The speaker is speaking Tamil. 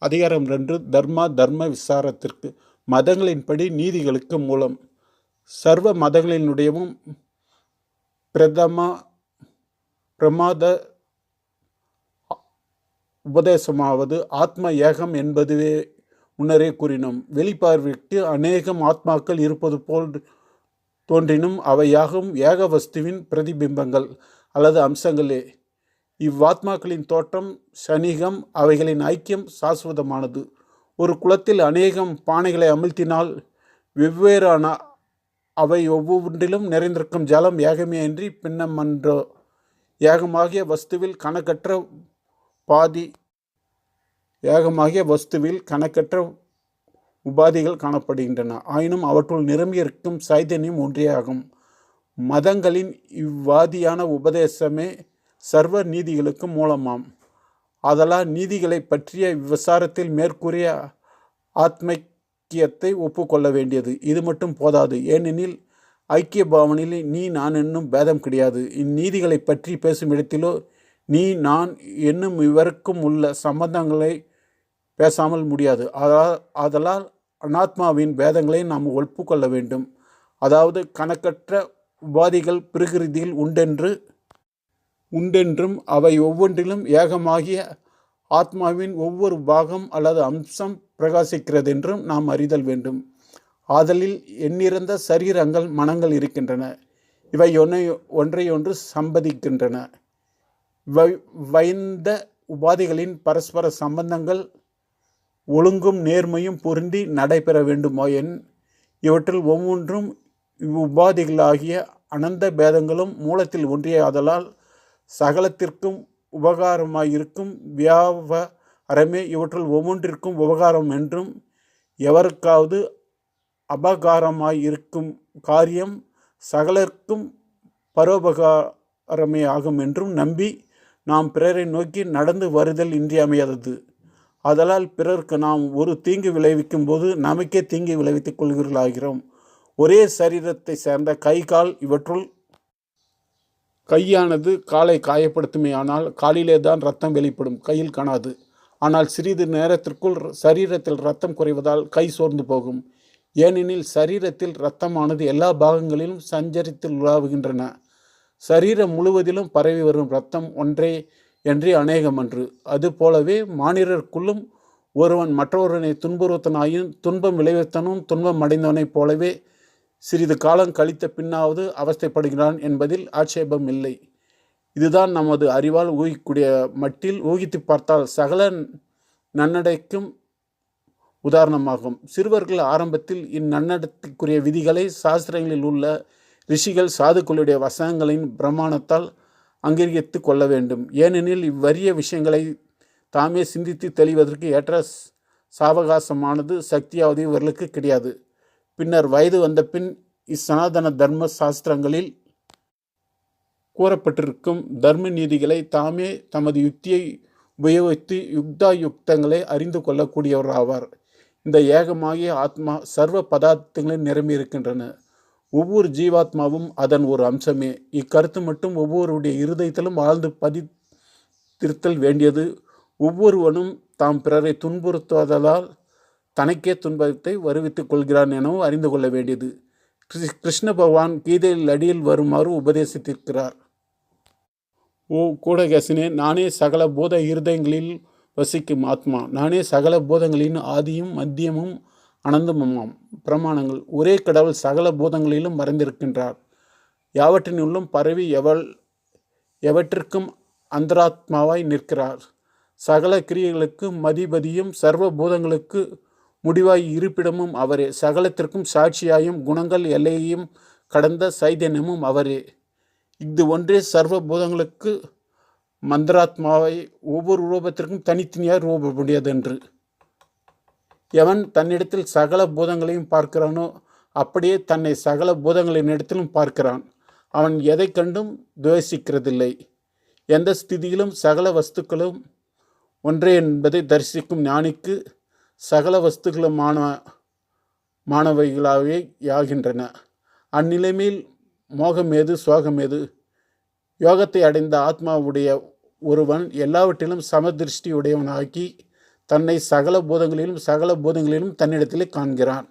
அதிகாரம் 2 தர்ம விசாரத்திற்கு. மதங்களின்படி நீதிகளுக்கு மூலம். சர்வ மதங்களினுடையவும் பிரமாத உபதேசமாவது ஆத்ம ஏகம் என்பதுவே முன்னரே கூறினோம். வெளிப்பார்வைக்கு அநேகம் ஆத்மாக்கள் இருப்பது போல் தோன்றினும் அவை யாகும் ஏக வஸ்துவின் பிரதிபிம்பங்கள் அல்லது அம்சங்களே. இவ்வாத்மாக்களின் தோற்றம் சனிகம், அவைகளின் ஐக்கியம் சாஸ்வதமானது. ஒரு குளத்தில் அநேகம் பானைகளை அமிழ்த்தினால் வெவ்வேறான அவை ஒவ்வொன்றிலும் நிறைந்திருக்கும் ஜலம் ஏகமே அன்றி பின்னமன்றோ. ஏகமாகிய வஸ்துவில் கணக்கற்ற உபாதிகள் காணப்படுகின்றன. ஆயினும் அவற்றுள் நிரம்பியிருக்கும் சைதன்யம் ஒன்றே ஆகும். மதங்களின் இவ்வாதியான உபதேசமே சர்வ நீதிகளுக்கு மூலமாம். ஆதலால் நீதிகளை பற்றிய விசாரத்தில் மேற்கூறிய ஆத்மக்கியத்தை ஒப்புக்கொள்ள வேண்டியது. இது மட்டும் போதாது. ஏனெனில் ஐக்கிய பாவனையில் நீ நான் என்னும் பேதம் கிடையாது. இந்நீதிகளை பற்றி பேசும் இடத்திலோ நீ நான் என்னும் இவருக்கும் உள்ள சம்பந்தங்களை பேசாமல் முடியாது. ஆதலால் அனாத்மாவின் பேதங்களை நாம் ஒப்புக்கொள்ள வேண்டும். அதாவது கணக்கற்ற உபாதிகள் பிரகிருதியில் உண்டென்றும் அவை ஒவ்வொன்றிலும் ஏகமாகிய ஆத்மாவின் ஒவ்வொரு பாகம் அல்லது அம்சம் பிரகாசிக்கிறதென்றும் நாம் அறிதல் வேண்டும். ஆதலில் எண்ணிறந்த சரீரங்கள் மனங்கள் இருக்கின்றன. இவை ஒன்றையொன்று சம்பதிக்கின்றன. வைந்த உபாதிகளின் பரஸ்பர சம்பந்தங்கள் ஒழுங்கும் நேர்மையும் பொருந்தி நடைபெற வேண்டுமாயின் இவற்றில் ஒவ்வொன்றும் இவ்வுபாதிகளாகிய அனந்த பேதங்களும் மூலத்தில் ஒன்றியாதலால் சகலத்திற்கும் உபகாரமாயிருக்கும் வியாபாரமே இவற்றுள் ஒவ்வொன்றிற்கும் உபகாரம் என்றும் எவருக்காவது அபகாரமாயிருக்கும் காரியம் சகலர்க்கும் பரோபகாரமே ஆகும் என்றும் நம்பி நாம் பிறரை நோக்கி நடந்து வருதல் இன்றியமையாதது. ஆதலால் பிறருக்கு நாம் ஒரு தீங்கு விளைவிக்கும் போது நமக்கே தீங்கு விளைவித்துக் கொள்கிறோம். ஒரே சரீரத்தை சேர்ந்த கை கால் இவற்றுள் கையானது காலை காயப்படுத்துமே, ஆனால் காலிலே தான் இரத்தம் வெளிப்படும், கையில் காணாது. ஆனால் சிறிது நேரத்திற்குள் சரீரத்தில் இரத்தம் குறைவதால் கை சோர்ந்து போகும். ஏனெனில் சரீரத்தில் இரத்தமானது எல்லா பாகங்களிலும் சஞ்சரித்து உலாவுகின்றன. சரீரம் முழுவதிலும் பரவி வரும் இரத்தம் ஒன்றே என்று அநேகமன்று. அதுபோலவே மானிடருக்குள்ளும் ஒருவன் மற்றொருவனை துன்புறுத்தனாயும் துன்பம் விளைவித்தனும் துன்பம் அடைந்தவனைப் போலவே சிறிது காலம் கழித்த பின்னாவது அவஸ்தைப்படுகிறான் என்பதில் ஆட்சேபம் இல்லை. இதுதான் நமது அறிவால் ஊகிக்கூடிய மட்டில் ஊகித்து பார்த்தால் சகல நன்னடைக்கும் உதாரணமாகும். சிறுவர்கள் ஆரம்பத்தில் இந்நன்னடத்திற்குரிய விதிகளை சாஸ்திரங்களில் உள்ள ரிஷிகள் சாதுக்களுடைய வசனங்களின் பிரமாணத்தால் அங்கீகரித்து கொள்ள வேண்டும். ஏனெனில் இவ்வறிய விஷயங்களை தாமே சிந்தித்து தெளிவதற்கு ஏற்ற சாவகாசமானது சக்தியாவது இவர்களுக்கு கிடையாது. பின்னர் வயது வந்த பின் இச்சனாதன தர்ம சாஸ்திரங்களில் கூறப்பட்டிருக்கும் தர்ம நீதிகளை தாமே தமது யுக்தியை உபயோகித்து யுக்தாயுக்தங்களை அறிந்து கொள்ளக்கூடியவராவார். இந்த ஏகமாகிய ஆத்மா சர்வ பதார்த்தங்களில் நிரம்பியிருக்கின்றன. ஒவ்வொரு ஜீவாத்மாவும் அதன் ஒரு அம்சமே. இக்கருத்து மட்டும் ஒவ்வொருடைய இருதயத்திலும் ஆழ்ந்து பதித்திருத்தல் வேண்டியது. ஒவ்வொருவனும் தாம் பிறரை துன்புறுத்துவதால் தனக்கே துன்பத்தை வருவித்துக் கொள்கிறான் எனவும் அறிந்து கொள்ள வேண்டியது. கிருஷ்ண பகவான் கீதையில் அடியில் வருமாறு உபதேசித்திருக்கிறார். ஓ கூடகேசனே, நானே சகல போத இருதயங்களில் வசிக்கும் ஆத்மா. நானே சகல போதங்களின் ஆதியும் மத்தியமும் அனந்தமுமாம். பிரமாணங்கள். ஒரே கடவுள் சகல பூதங்களிலும் மறைந்திருக்கின்றார். யாவற்றினுள்ளும் பரவி எவற்றிற்கும் அந்தராத்மாவாய் நிற்கிறார். சகல கிரியைகளுக்கு மதிபதியும் சர்வ பூதங்களுக்கு முடிவாய் இருப்பிடமும் அவரே. சகலத்திற்கும் சாட்சியாயும் குணங்கள் எல்லையையும் கடந்த சைதன்யமும் அவரே. இது ஒன்றே சர்வ பூதங்களுக்கு மந்திராத்மாவை ஒவ்வொரு ரூபத்திற்கும் தனித்தனியார் ரூப முடியாதென்று. எவன் தன்னிடத்தில் சகல பூதங்களையும் பார்க்கிறானோ அப்படியே தன்னை சகல பூதங்களின் இடத்திலும் பார்க்கிறான். அவன் எதை கண்டும் துவேசிக்கிறதில்லை. எந்த ஸ்திதியிலும் சகல வஸ்துக்களும் ஒன்றே என்பதை தரிசிக்கும் ஞானிக்கு சகல வஸ்துக்களும் மாணவைகளாகவே யாகின்றன. அந்நிலைமையில் மோகமேது சோகமேது. யோகத்தை அடைந்த ஆத்மாவுடைய ஒருவன் எல்லாவற்றிலும் சமதிருஷ்டியுடையவனாகி தன்னை சகல பூதங்களிலும் தன்னிடத்திலே காண்கிறான்.